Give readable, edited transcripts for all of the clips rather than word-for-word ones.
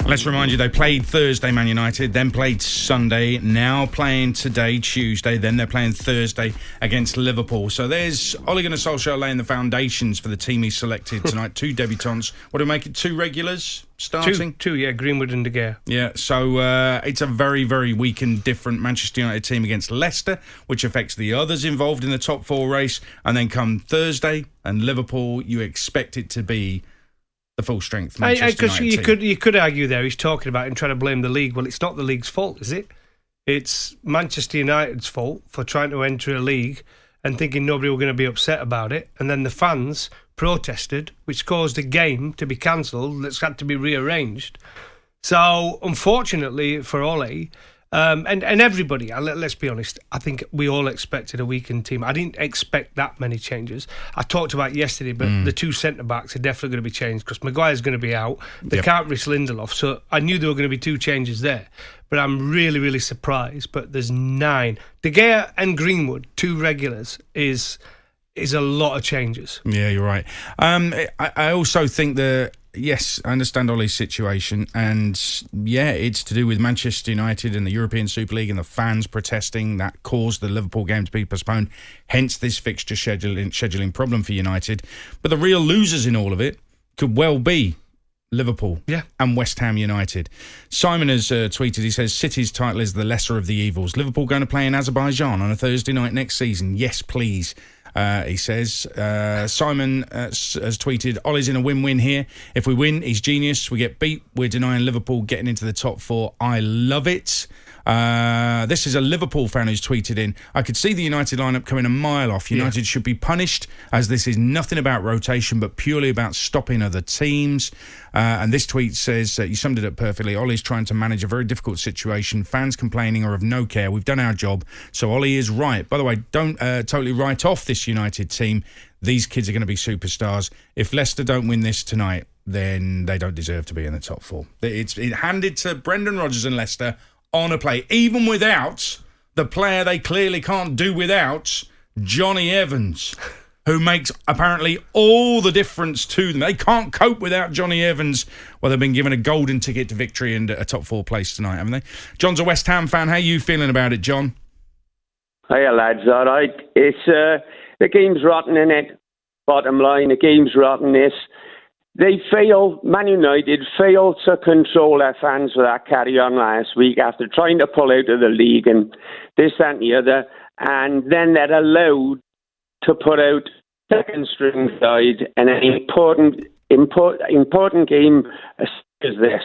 Let's remind you, they played Thursday, Man United, then played Sunday, now playing today, Tuesday, then they're playing Thursday against Liverpool. So there's Ole Gunnar Solskjaer laying the foundations for the team he selected tonight. 2 debutants. What do we make it? 2 regulars starting? Two, yeah, Greenwood and De Gea. Yeah, so it's a very, very weak and different Manchester United team against Leicester, which affects the others involved in the top 4 race. And then come Thursday and Liverpool, you expect it to be the full strength Manchester United team. You could argue there he's talking about and trying to blame the league. Well, it's not the league's fault, is it? It's Manchester United's fault for trying to enter a league and thinking nobody were going to be upset about it, and then the fans protested, which caused a game to be cancelled that's had to be rearranged. So unfortunately for Ole, and everybody, let's be honest, I think we all expected a weakened team. I didn't expect that many changes. I talked about yesterday, but the 2 centre-backs are definitely going to be changed because Maguire's going to be out. They can't risk Lindelof, so I knew there were going to be 2 changes there. But I'm really, really surprised. But there's 9. De Gea and Greenwood, 2 regulars, is a lot of changes. Yeah, you're right. I also think that, yes, I understand Ole's situation, and yeah, it's to do with Manchester United and the European Super League and the fans protesting that caused the Liverpool game to be postponed, hence this fixture scheduling problem for United. But the real losers in all of it could well be Liverpool and West Ham United. Simon has tweeted, he says, City's title is the lesser of the evils. Liverpool going to play in Azerbaijan on a Thursday night next season. Yes, please. He says, Simon has tweeted, Ole's in a win-win here. If we win, he's genius. We get beat, we're denying Liverpool getting into the top 4. I love it. This is a Liverpool fan who's tweeted in, I could see the United lineup coming a mile off. United should be punished, as this is nothing about rotation but purely about stopping other teams. And this tweet says, you summed it up perfectly. Ole's trying to manage a very difficult situation. Fans complaining are of no care. We've done our job. So Ole is right. By the way, don't totally write off this United team. These kids are going to be superstars. If Leicester don't win this tonight, then they don't deserve to be in the top 4. It's handed to Brendan Rodgers and Leicester on a play, even without the player they clearly can't do without, Johnny Evans, who makes apparently all the difference to them. They can't cope without Johnny Evans. Well, they've been given a golden ticket to victory and a top 4 place tonight, haven't they? John's a West Ham fan. How are you feeling about it, John? Hiya, lads. All right. It's the game's rotten, innit? Bottom line, the game's rotten. Man United failed to control their fans with that carry-on last week after trying to pull out of the league and this, that and the other. And then they're allowed to put out second-string side in an important game as this.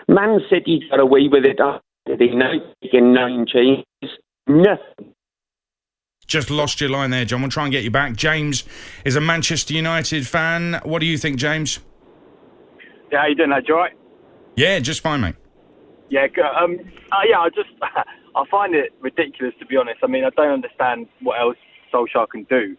Man City got away with it on Saturday night, taking 9 changes. Nothing. Just lost your line there, John. We'll try and get you back. James is a Manchester United fan. What do you think, James? Yeah, how you doing, lads? You all right? Yeah, just fine, mate. Yeah, good. I find it ridiculous, to be honest. I mean, I don't understand what else Solskjaer can do.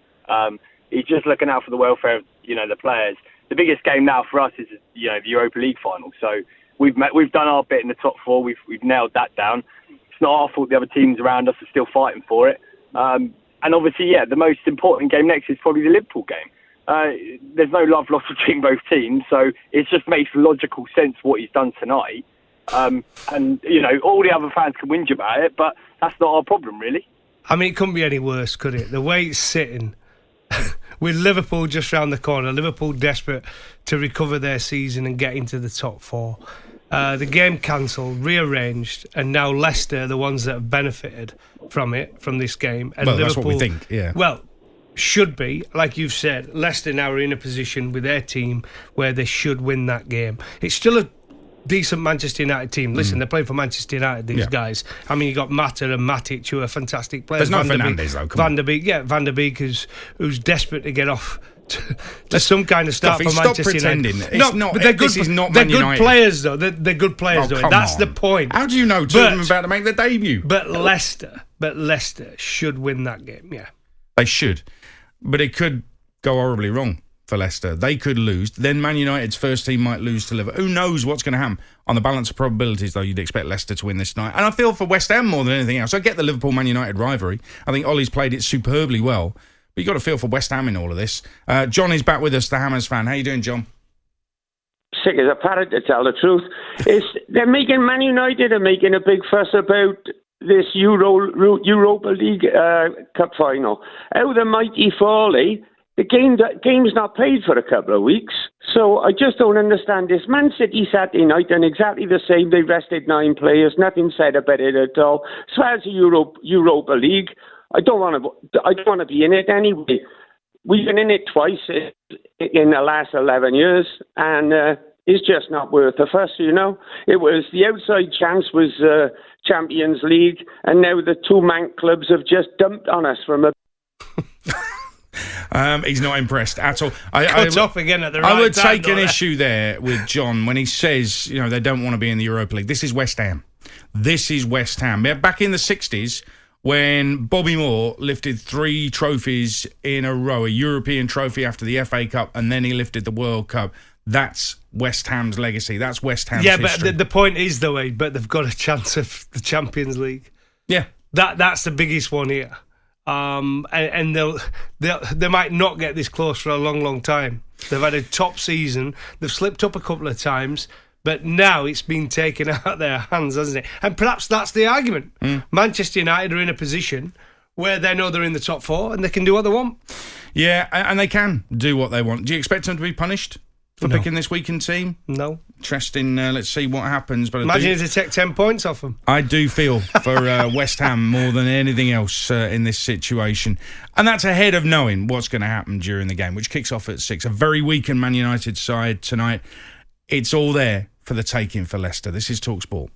He's just looking out for the welfare of, the players. The biggest game now for us is, the Europa League final. So we've done our bit in the top 4. We've nailed that down. It's not our fault the other teams around us are still fighting for it. And obviously, the most important game next is probably the Liverpool game. There's no love lost between both teams, so it just makes logical sense what he's done tonight. And, all the other fans can whinge about it, but that's not our problem, really. I mean, it couldn't be any worse, could it? The way it's sitting, with Liverpool just round the corner, Liverpool desperate to recover their season and get into the top 4. The game cancelled, rearranged, and now Leicester are the ones that have benefited from this game. And well, Liverpool, that's what we think, yeah. Well, should be, like you've said, Leicester now are in a position with their team where they should win that game. It's still a decent Manchester United team. Listen, they're playing for Manchester United, these guys. I mean, you got Mata and Matic, who are fantastic players. There's no Fernandes, though. Van der Beek, who's desperate to get off to some kind of start for Manchester pretending. United. But they're good. This is not they're Man good United. players, though. They're good players, though. That's the point. How do you know two of them are about to make their debut? But Leicester should win that game. Yeah, they should. But it could go horribly wrong for Leicester. They could lose. Then Man United's first team might lose to Liverpool. Who knows what's going to happen? On the balance of probabilities, though, you'd expect Leicester to win this night. And I feel for West Ham more than anything else. I get the Liverpool-Man United rivalry. I think Ollie's played it superbly well. But you've got to feel for West Ham in all of this. John is back with us, the Hammers fan. How you doing, John? sick as a parrot, to tell the truth. Man United are making a big fuss about this Europa League Cup final. How the mighty folly. The game's not played for a couple of weeks, so I just don't understand this. Man City Saturday night done exactly the same. They rested 9 players. Nothing said about it at all. As far as the Europa League, I don't want to be in it anyway. We've been in it twice in the last 11 years, and it's just not worth the fuss, you know. It was the outside chance was Champions League, and now the 2 Manc clubs have just dumped on us from a. He's not impressed at all. Off again at the right I would time, take an issue there with John when he says, they don't want to be in the Europa League. This is West Ham. This is West Ham. Back in the 60s, when Bobby Moore lifted 3 trophies in a row, a European trophy after the FA Cup, and then he lifted the World Cup. That's West Ham's legacy. That's West Ham's history. But the point is, though, but they've got a chance of the Champions League. Yeah. That's the biggest one here. And they might not get this close for a long, long time. They've had a top season. They've slipped up a couple of times, but now it's been taken out of their hands, hasn't it? And perhaps that's the argument. Manchester United are in a position where they know they're in the top 4 and they can do what they want. Yeah, and they can do what they want. Do you expect them to be punished for picking this weekend team? No. Interesting. Let's see what happens. But imagine if they take 10 points off them. I do feel for West Ham more than anything else in this situation. And that's ahead of knowing what's going to happen during the game, which kicks off at 6. A very weakened Man United side tonight. It's all there for the taking for Leicester. This is talkSPORT.